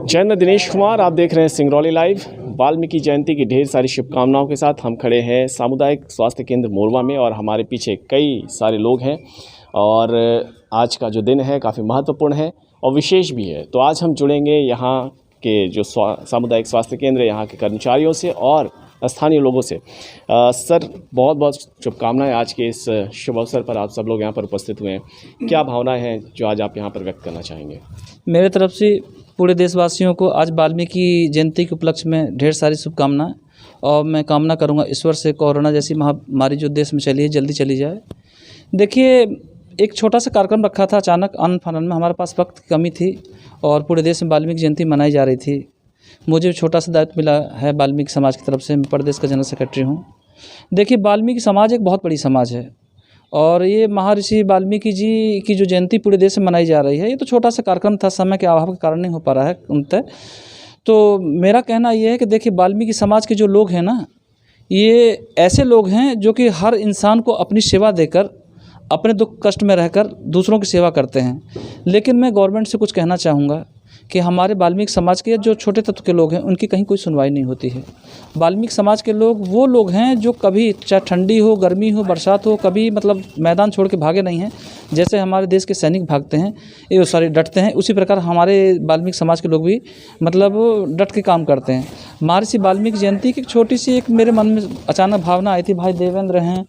जय मैं दिनेश कुमार, आप देख रहे हैं सिंगरौली लाइव। वाल्मीकि जयंती की ढेर सारी शुभकामनाओं के साथ हम खड़े हैं सामुदायिक स्वास्थ्य केंद्र मोरवा में और हमारे पीछे कई सारे लोग हैं और आज का जो दिन है काफ़ी महत्वपूर्ण है और विशेष भी है। तो आज हम जुड़ेंगे यहाँ के जो सामुदायिक स्वास्थ्य केंद्र यहाँ के कर्मचारियों से और स्थानीय लोगों से। सर, बहुत बहुत शुभकामनाएं आज के इस शुभ अवसर पर। आप सब लोग यहाँ पर उपस्थित हुए हैं, क्या भावनाएं हैं जो आज आप यहाँ पर व्यक्त करना चाहेंगे? मेरे तरफ से पूरे देशवासियों को आज वाल्मीकि जयंती के उपलक्ष्य में ढेर सारी शुभकामनाएं। और मैं कामना करूंगा ईश्वर से कोरोना जैसी महामारी जो देश में चली है जल्दी चली जाए। देखिए, एक छोटा सा कार्यक्रम रखा था, अचानक अनफनन में हमारे पास वक्त की कमी थी और पूरे देश में वाल्मीकि जयंती मनाई जा रही थी। मुझे छोटा सा दायित्व मिला है वाल्मीकि समाज की तरफ से। मैं प्रदेश का जनरल सेक्रेटरी हूँ। देखिए, वाल्मीकि समाज एक बहुत बड़ी समाज है और ये महर्षि वाल्मीकि जी की जो जयंती पूरे देश में मनाई जा रही है, ये तो छोटा सा कार्यक्रम था, समय के अभाव के कारण नहीं हो पा रहा है उनतः। तो मेरा कहना ये है कि देखिए, वाल्मीकि समाज के जो लोग हैं ना, ये ऐसे लोग हैं जो कि हर इंसान को अपनी सेवा देकर, अपने दुख कष्ट में रहकर दूसरों की सेवा करते हैं। लेकिन मैं गवर्नमेंट से कुछ कहना चाहूँगा कि हमारे वाल्मीकि समाज के जो छोटे तत्व के लोग हैं उनकी कहीं कोई सुनवाई नहीं होती है। वाल्मीकि समाज के लोग वो लोग हैं जो कभी, चाहे ठंडी हो, गर्मी हो, बरसात हो, कभी मतलब मैदान छोड़ के भागे नहीं हैं। जैसे हमारे देश के सैनिक भागते हैं, ये डटते हैं, उसी प्रकार हमारे वाल्मीकि समाज के लोग भी मतलब डट के काम करते हैं। महर्षि वाल्मीकि जयंती की छोटी सी एक मेरे मन में अचानक भावना आई थी। भाई देवेंद्र हैं,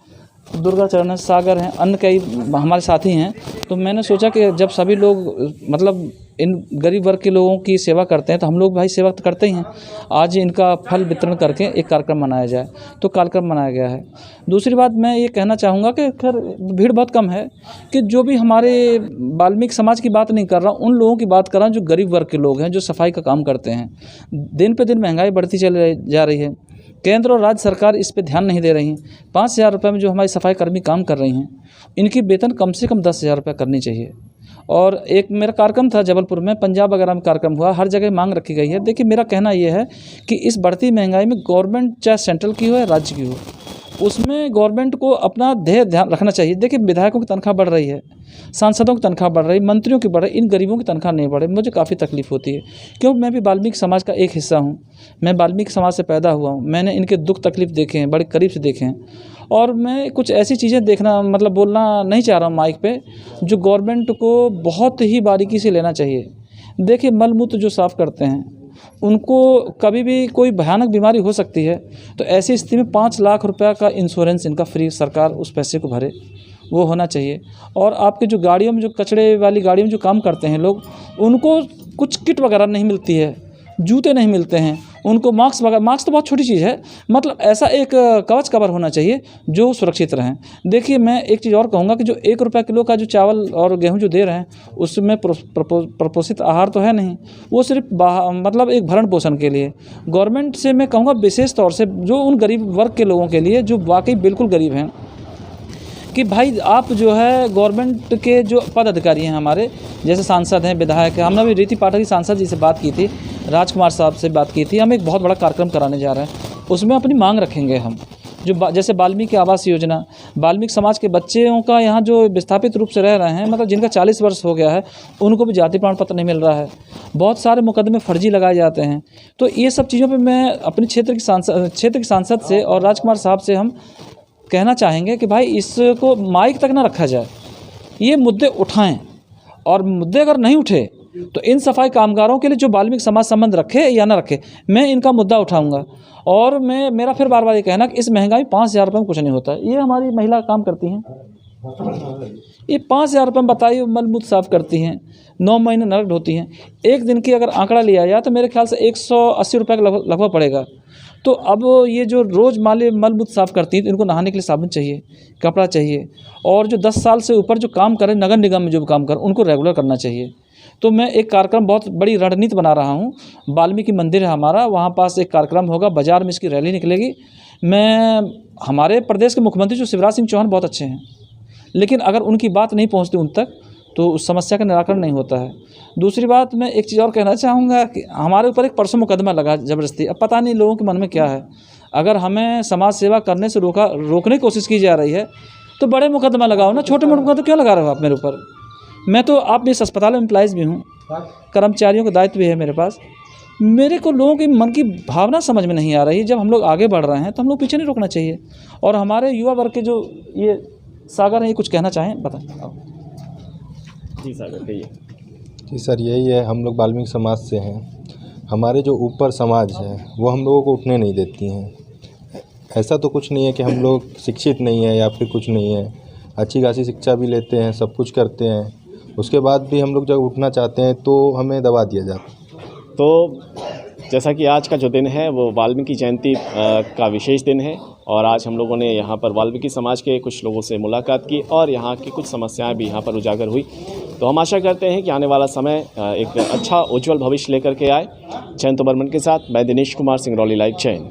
दुर्गा चरण, सागर हैं, अन्य कई हमारे साथी हैं। तो मैंने सोचा कि जब सभी लोग मतलब इन गरीब वर्ग के लोगों की सेवा करते हैं तो हम लोग भाई सेवा तो करते ही हैं, आज इनका फल वितरण करके एक कार्यक्रम मनाया जाए। तो कार्यक्रम मनाया गया है। दूसरी बात मैं ये कहना चाहूँगा कि खैर भीड़ बहुत कम है, कि जो भी हमारे वाल्मीकि समाज की बात नहीं कर रहा, उन लोगों की बात कर रहा हूँ जो गरीब वर्ग के लोग हैं, जो सफाई का काम करते हैं। दिन पे दिन महंगाई बढ़ती जा रही है। केंद्र और राज्य सरकार इस पे ध्यान नहीं दे रही हैं। 5,000 रुपये में जो हमारी सफाई कर्मी काम कर रही हैं, इनकी वेतन कम से कम 10,000 रुपये करनी चाहिए। और एक मेरा कार्यक्रम था जबलपुर में, पंजाब वगैरह में कार्यक्रम हुआ, हर जगह मांग रखी गई है। देखिए, मेरा कहना यह है कि इस बढ़ती महंगाई में गवर्नमेंट, चाहे सेंट्रल की हो या राज्य की हो, उसमें गवर्नमेंट को अपना ध्यान रखना चाहिए। देखिए, विधायकों की तनख्वाह बढ़ रही है, सांसदों की तनख्वाह बढ़ रही, मंत्रियों की बढ़ रही, इन गरीबों की तनख्वाह नहीं बढ़ रही। मुझे काफ़ी तकलीफ होती है, क्योंकि मैं भी वाल्मीकि समाज का एक हिस्सा हूँ। मैं वाल्मीकि समाज से पैदा हुआ हूँ। मैंने इनके दुख तकलीफ देखे हैं, बड़े करीब से देखे हैं। और मैं कुछ ऐसी चीज़ें देखना मतलब बोलना नहीं चाह रहा हूँ माइक पे, जो गवर्नमेंट को बहुत ही बारीकी से लेना चाहिए। देखिए, मलमूत्र जो साफ़ करते हैं, उनको कभी भी कोई भयानक बीमारी हो सकती है, तो ऐसी स्थिति में 5 लाख रुपया का इंश्योरेंस इनका फ्री, सरकार उस पैसे को भरे, वो होना चाहिए। और आपके जो गाड़ियों में, जो कचड़े वाली गाड़ियों में जो काम करते हैं लोग, उनको कुछ किट वगैरह नहीं मिलती है, जूते नहीं मिलते हैं उनको, मास्क वगैरह, मास्क तो बहुत छोटी चीज़ है, मतलब ऐसा एक कवच कवर होना चाहिए जो सुरक्षित रहें। देखिए, मैं एक चीज़ और कहूँगा कि जो 1 रुपया किलो का जो चावल और गेहूँ जो दे रहे हैं, उसमें प्रपोषित आहार तो है नहीं, वो सिर्फ मतलब एक भरण पोषण के लिए। गवर्नमेंट से मैं कहूँगा विशेष तौर से जो उन गरीब वर्ग के लोगों के लिए जो वाकई बिल्कुल गरीब हैं, कि भाई आप जो है गवर्नमेंट के जो पद अधिकारी हैं हमारे, जैसे सांसद हैं, विधायक हैं, हमने अभी रीति पाठक सांसद जी से बात की थी, राजकुमार साहब से बात की थी। हम एक बहुत बड़ा कार्यक्रम कराने जा रहे हैं, उसमें अपनी मांग रखेंगे हम, जो जैसे वाल्मीकि आवास योजना, वाल्मीकि समाज के बच्चों का यहाँ जो विस्थापित रूप से रह रहे हैं, मतलब जिनका 40 वर्ष हो गया है, उनको भी जाति प्रमाण पत्र नहीं मिल रहा है। बहुत सारे मुकदमे फर्जी लगाए जाते हैं। तो ये सब चीज़ों पर मैं अपने क्षेत्र के सांसद से और राजकुमार साहब से हम कहना चाहेंगे कि भाई इसको माइक तक ना रखा जाए, ये मुद्दे उठाएं। और मुद्दे अगर नहीं उठे तो इन सफाई कामगारों के लिए जो वाल्मीकि समाज संबंध रखे या ना रखे, मैं इनका मुद्दा उठाऊंगा। और मेरा फिर बार बार ये कहना कि इस महंगाई 5,000 रुपये में कुछ नहीं होता है। ये हमारी महिला काम करती हैं, ये 5,000 रुपये में बताइए मलमूत्र साफ करती हैं, 9 महीने नरक ढोती हैं। एक दिन की अगर आंकड़ा लिया जाए तो मेरे ख्याल से 180 रुपये का लगभग पड़ेगा। तो अब ये जो रोज़ मलमूत्र साफ़ करती हैं, तो इनको नहाने के लिए साबुन चाहिए, कपड़ा चाहिए। और जो 10 साल से ऊपर जो काम करें, नगर निगम में जो काम करें, उनको रेगुलर करना चाहिए। तो मैं एक कार्यक्रम, बहुत बड़ी रणनीति बना रहा हूँ। वाल्मीकि मंदिर है हमारा, वहाँ पास एक कार्यक्रम होगा, बाज़ार में इसकी रैली निकलेगी। हमारे प्रदेश के मुख्यमंत्री जो शिवराज सिंह चौहान बहुत अच्छे हैं, लेकिन अगर उनकी बात नहीं पहुँचती उन तक, तो उस समस्या का निराकरण नहीं होता है। दूसरी बात, मैं एक चीज़ और कहना चाहूँगा कि हमारे ऊपर एक परसों मुकदमा लगा ज़बरदस्ती। अब पता नहीं लोगों के मन में क्या है। अगर हमें समाज सेवा करने से रोकने की कोशिश की जा रही है, तो बड़े मुकदमा लगाओ ना, छोटे मुकदमा तो क्यों लगा रहे हो आप मेरे ऊपर? मैं तो आप इस अस्पताल में एम्प्लॉइज़ भी हूँ, कर्मचारियों का दायित्व भी है मेरे पास। मेरे को लोगों की मन की भावना समझ में नहीं आ रही। जब हम लोग आगे बढ़ रहे हैं तो हम लोग पीछे नहीं रोकना चाहिए। और हमारे युवा वर्ग के जो ये सागर हैं, ये कुछ कहना चाहें, बताएं। जी सागर कहिए। जी सर, यही है, हम लोग वाल्मीकि समाज से हैं। हमारे जो ऊपर समाज है वो हम लोगों को उठने नहीं देती हैं। ऐसा तो कुछ नहीं है कि हम लोग शिक्षित नहीं है या फिर कुछ नहीं है, अच्छी खासी शिक्षा भी लेते हैं, सब कुछ करते हैं, उसके बाद भी हम लोग जब उठना चाहते हैं तो हमें दबा दिया जाता है। तो जैसा कि आज का जो दिन है वो वाल्मीकि जयंती का विशेष दिन है और आज हम लोगों ने यहाँ पर वाल्मीकि समाज के कुछ लोगों से मुलाकात की और यहाँ की कुछ समस्याएं भी यहाँ पर उजागर हुई। तो हम आशा करते हैं कि आने वाला समय एक अच्छा उज्जवल भविष्य लेकर के आए। जयंत बर्मन के साथ मैं दिनेश कुमार, सिंगरौली लाइव, जैन।